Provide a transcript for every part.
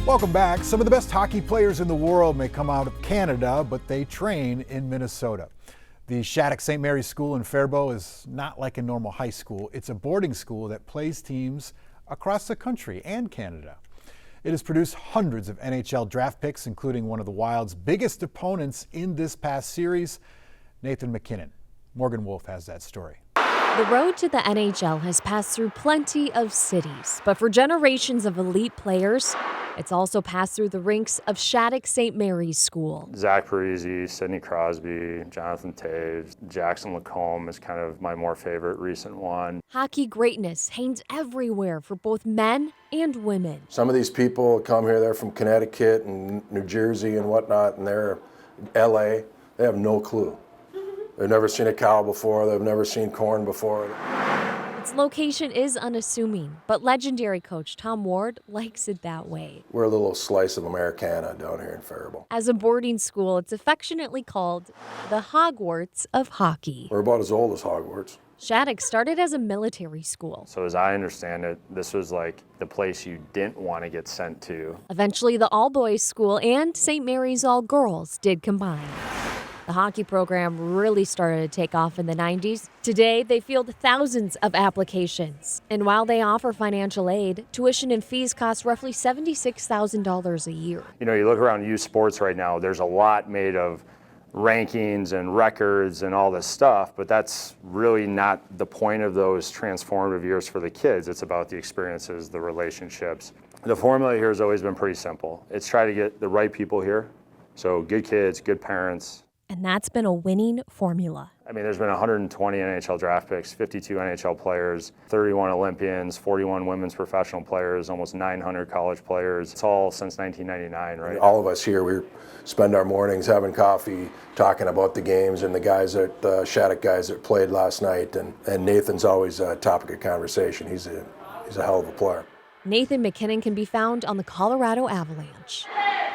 Welcome back. Some of the best hockey players in the world may come out of Canada, but they train in Minnesota. The Shattuck-St. Mary's School in Faribault is not like a normal high school. It's a boarding school that plays teams across the country and Canada. It has produced hundreds of NHL draft picks, including one of the Wild's biggest opponents in this past series, Nathan MacKinnon. Morgan Wolf has that story. The road to the NHL has passed through plenty of cities, but for generations of elite players, it's also passed through the rinks of Shattuck-St. Mary's School. Zach Parise, Sidney Crosby, Jonathan Toews, Jackson Lacombe is kind of my more favorite recent one. Hockey greatness hangs everywhere for both men and women. Some of these people come here, they're from Connecticut and New Jersey and whatnot, and they're LA. They have no clue. They've never seen a cow before, they've never seen corn before. Its location is unassuming, but legendary coach Tom Ward likes it that way. We're a little slice of Americana down here in Faribault. As a boarding school, it's affectionately called the Hogwarts of hockey. We're about as old as Hogwarts. Shattuck started as a military school. So as I understand it, this was like the place you didn't want to get sent to. Eventually, the all-boys school and St. Mary's all-girls did combine. The hockey program really started to take off in the 90s. Today, they field thousands of applications. And while they offer financial aid, tuition and fees cost roughly $76,000 a year. You know, you look around youth sports right now, there's a lot made of rankings and records and all this stuff, but that's really not the point of those transformative years for the kids. It's about the experiences, the relationships. The formula here has always been pretty simple. It's try to get the right people here. So good kids, good parents. And that's been a winning formula. I mean, there's been 120 NHL draft picks, 52 NHL players, 31 Olympians, 41 women's professional players, almost 900 college players. It's all since 1999, right? All of us here, we spend our mornings having coffee, talking about the games and the guys that, the Shattuck guys that played last night. And Nathan's always a topic of conversation. He's a hell of a player. Nathan MacKinnon can be found on the Colorado Avalanche.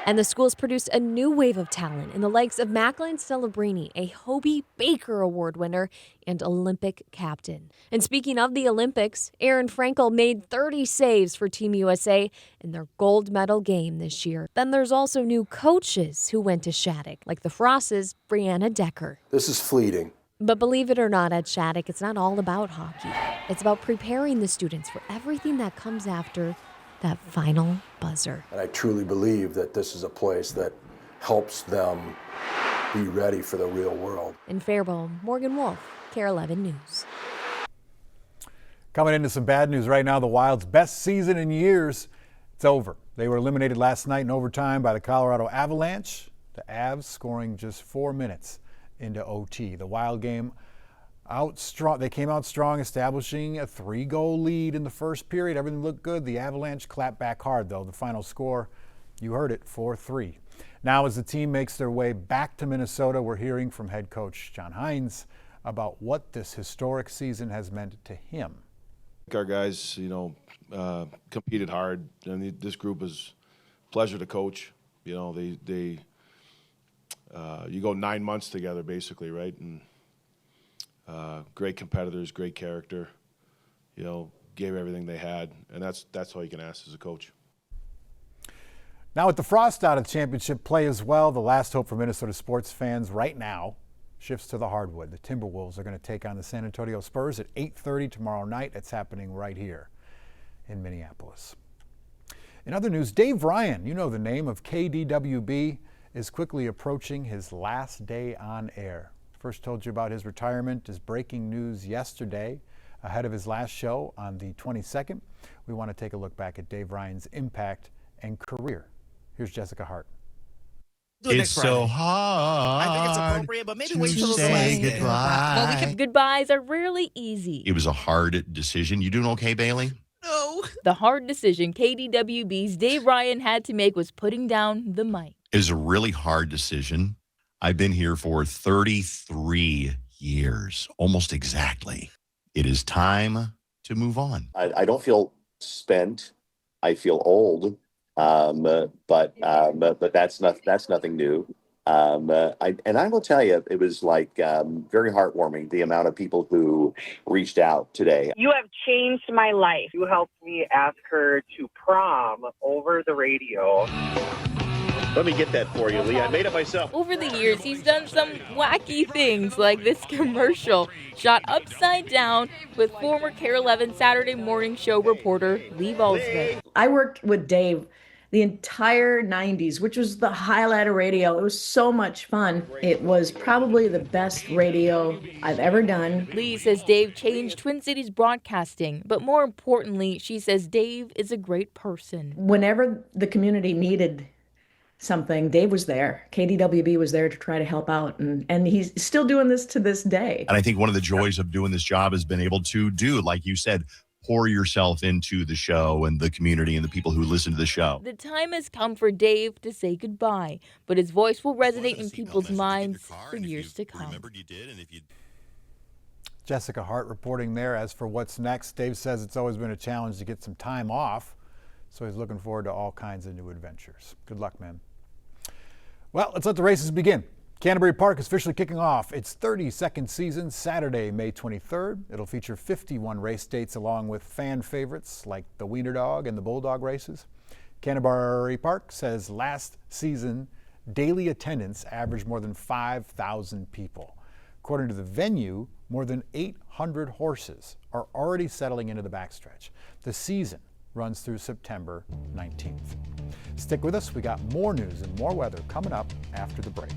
And the school's produced a new wave of talent in the likes of Macklin Celebrini, a Hobie Baker Award winner and Olympic captain. And speaking of the Olympics, Aaron Frankel made 30 saves for Team USA in their gold medal game this year. Then there's also new coaches who went to Shattuck, like the Frosses' Brianna Decker. This is fleeting. But believe it or not, at Shattuck, it's not all about hockey. It's about preparing the students for everything that comes after that final buzzer. And I truly believe that this is a place that helps them be ready for the real world. In Faribault, Morgan Wolf, KARE 11 News. Coming into some bad news right now, the Wild's best season in years, it's over. They were eliminated last night in overtime by the Colorado Avalanche, the Avs scoring just 4 minutes into OT. The Wild game out strong. They came out strong, establishing a 3-goal lead in the first period. Everything looked good. The Avalanche clapped back hard, though. The final score, you heard it, 4-3. Now, as the team makes their way back to Minnesota, we're hearing from head coach John Hynes about what this historic season has meant to him. Our guys, competed hard, and this group is a pleasure to coach. You know, you go 9 months together, basically, right? And great competitors, great character, gave everything they had, and that's all you can ask as a coach. Now with the frost out of championship play as well, the last hope for Minnesota sports fans right now shifts to the hardwood. The Timberwolves are going to take on the San Antonio Spurs at 8:30 tomorrow night. It's happening right here in Minneapolis. In other news, Dave Ryan, you know the name, of KDWB, is quickly approaching his last day on air. First told you about his retirement as breaking news yesterday ahead of his last show on the 22nd. We want to take a look back at Dave Ryan's impact and career. Here's Jessica Hart. It's so hard. I think it's appropriate, but maybe wait till the say last goodbye. day. Goodbyes are really easy. It was a hard decision. You doing okay, Bailey? No. The hard decision KDWB's Dave Ryan had to make was putting down the mic. It was a really hard decision. I've been here for 33 years, almost exactly. It is time to move on. I don't feel spent. I feel old, but that's nothing new. I will tell you, it was like very heartwarming, the amount of people who reached out today. You have changed my life. You helped me ask her to prom over the radio. Let me get that for you, Lee. I made it myself. Over the years, he's done some wacky things like this commercial shot upside down with former KARE 11 Saturday morning show reporter Lee Valsvik. I worked with Dave the entire 90s, which was the highlight of radio. It was so much fun. It was probably the best radio I've ever done. Lee says Dave changed Twin Cities broadcasting, but more importantly, she says Dave is a great person. Whenever the community needed something, Dave was there. KDWB was there to try to help out, and he's still doing this to this day. And I think one of the joys of doing this job has been able to do, like you said, pour yourself into the show and the community and the people who listen to the show. The time has come for Dave to say goodbye, but his voice will resonate in people's minds for years to come. Jessica Hart reporting there. As for what's next, Dave says it's always been a challenge to get some time off, so he's looking forward to all kinds of new adventures. Good luck, man. Well, let's let the races begin. Canterbury Park is officially kicking off its 32nd season Saturday, May 23rd. It'll feature 51 race dates along with fan favorites like the Wiener Dog and the Bulldog races. Canterbury Park says last season daily attendance averaged more than 5,000 people. According to the venue, more than 800 horses are already settling into the backstretch. The season runs through September 19th. Stick with us. We got more news and more weather coming up after the break.